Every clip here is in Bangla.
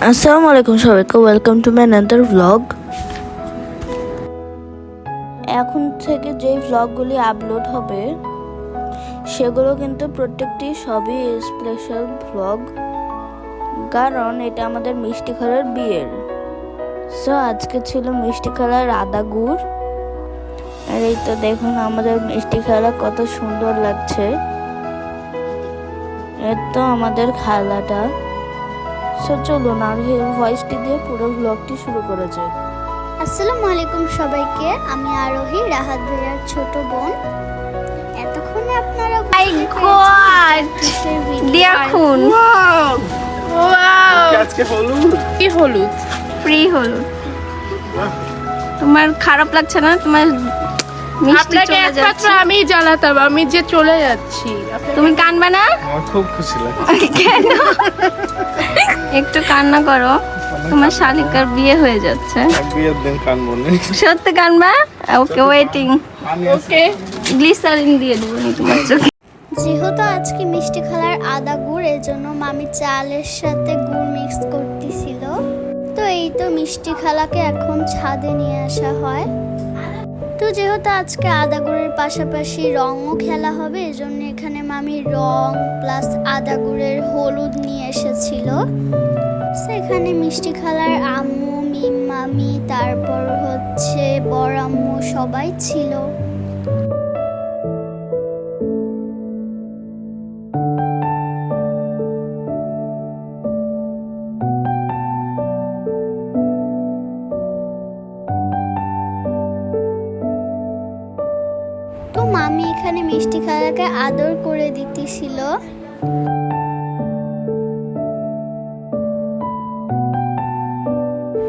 আসসালামু আলাইকুম সবাইকে, welcome to my another blog. এখন থেকে যেই ব্লগগুলি আপলোড হবে সেগুলো কিন্তু প্রত্যেকটি সবই স্পেশাল ব্লগ, কারণ এটা আমাদের মিষ্টি খালার বিয়ের। সো আজকে ছিল মিষ্টি খালার আদা গুড়, আর এই তো দেখুন আমাদের মিষ্টি খালা কত সুন্দর লাগছে। এর তো আমাদের খালাটা। সো চলুন আর ভয়েসটি দিয়ে পুরো ব্লগটি শুরু করা যায়। আসসালামু আলাইকুম সবাইকে, আমি আরোহী, রাহাত ভাইয়ার ছোট বোন। এতক্ষণে আপনারা দেখুন আজকে হলুদ কি হলুদ, ফ্রি হলুদ। তোমার খারাপ লাগছে না? তোমার মিষ্টি চলে যাচ্ছে। আমি জ্বালাতাম, আমি যে চলে যাচ্ছি। তুমি কানবা না? আমার খুব খুশি লাগছে। কেন? একটু কান্না করো, তোমার শালিকার বিয়ে হয়ে যাচ্ছে। বিয়ের দিন কানবো না। সত্যি কানবা? ওকে, ওয়েটিং। ওকে, গ্লিসারিন দিয়ে দেবো তোমার চোখে। যেহেতু আজকে মিষ্টি খালার আদা গুড়, এর জন্য মামি চালের সাথে গুড় মিক্স করতেছিল। তো এই তো মিষ্টি খালাকে এখন ছাদে নিয়ে আসা হয়। তো যেহেতু আজকে আদা গুড়ের পাশাপাশি রঙও খেলা হবে, এজন্য এখানে মামি রং প্লাস আদা গুড়ের হলুদ নিয়ে এসেছিল। সেখানে মিষ্টি খালার আম্মু, মিম মামি, তারপর হচ্ছে বড় আম্মু সবাই ছিল। তো মামি এখানে মিষ্টি খালাকে আদর করে দিতেছিল।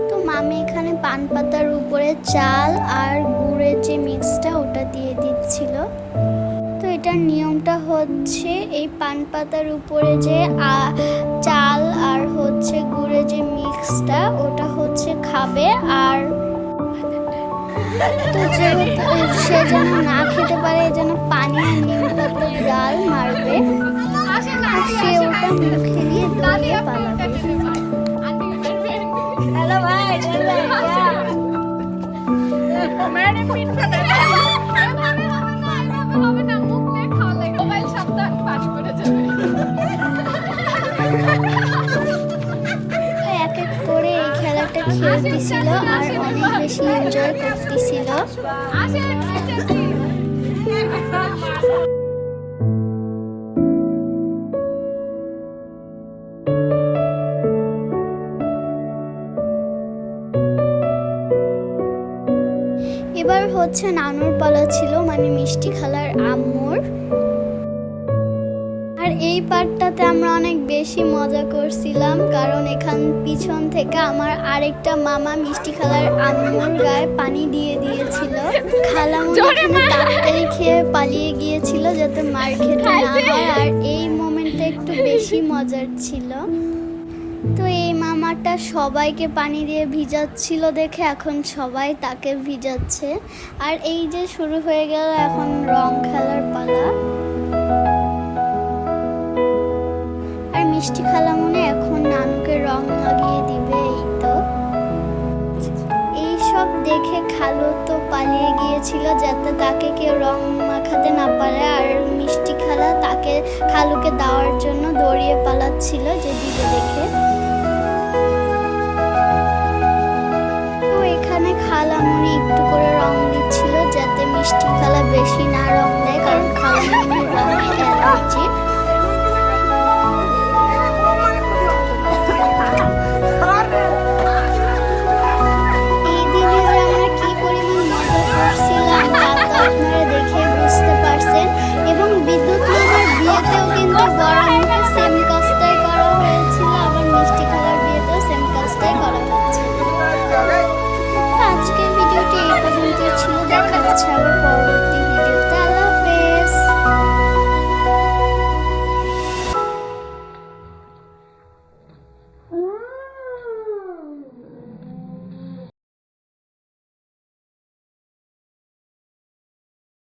তো মামি এখানে পান পাতার উপরে চাল আর গুড়ের যে মিক্সটা ওটা দিয়ে দিচ্ছিল। তো এটার নিয়মটা হচ্ছে এই পান পাতার উপরে যে চাল আর হচ্ছে গুড়ের যে মিক্সটা ওটা হচ্ছে খাবে, আর তো যেহেতু সে যেন না খেতে পারে যেন পানি আর নিম পাতার ডাল মারবে, আর সে ওটা মুখে দিয়ে দৌড়িয়ে পালাবে। এক এক করে এই খেলাটা খেলতেছিল আর অনেক বেশি এনজয় করতেছিল। এবার হচ্ছে নানুর পালা ছিল, মানে মিষ্টি খালার আম্মুর। আর এই পার্টটাতে আমরা অনেক বেশি মজা করছিলাম, কারণ এখান পিছন থেকে আমার আরেকটা মামা মিষ্টি খালার আম্মুর গায়ে পানি দিয়ে দিয়েছিল। খালামুনি এখানে তাড়াতাড়ি খেয়ে পালিয়ে গিয়েছিল যাতে মার খেতে না হয়, আর এই মোমেন্টটা একটু বেশি মজার ছিল। তো এই মামাটা সবাইকে পানি দিয়ে ভিজাচ্ছিল দেখে এখন সবাই তাকে ভিজাচ্ছে। আর এই যে শুরু হয়ে গেল এখন রং খেলার পালা। আর মিষ্টি খালামুনি এখন নানুকে রং লাগিয়ে দিবে। এই তো এইসব দেখে খালু তো পালিয়ে গিয়েছিল যাতে তাকে কেউ রং মাখাতে না পারে, আর মিষ্টি খালা তাকে খালুকে দেওয়ার জন্য দৌড়িয়ে পালাচ্ছিল যে দিবে দেখে। তো এখানে খালামুনি একটু করে রং দিচ্ছিল যাতে মিষ্টি খালা বেশি না রং দেয়, কারণ খালামুনির রং অ্যালার্জি। আপনারা দেখে বুঝতে পারছেন, এবং বিদ্যুৎ মামার বিয়েতেও কিন্তু বড় আম্মুকে সেম কাজটাই করা হয়েছিল, আবার মিষ্টি খালার বিয়েতেও সেম কাজটাই করা হয়েছিল। আজকের ভিডিওটি এই পর্যন্তই ছিল, দেখা হচ্ছে আবার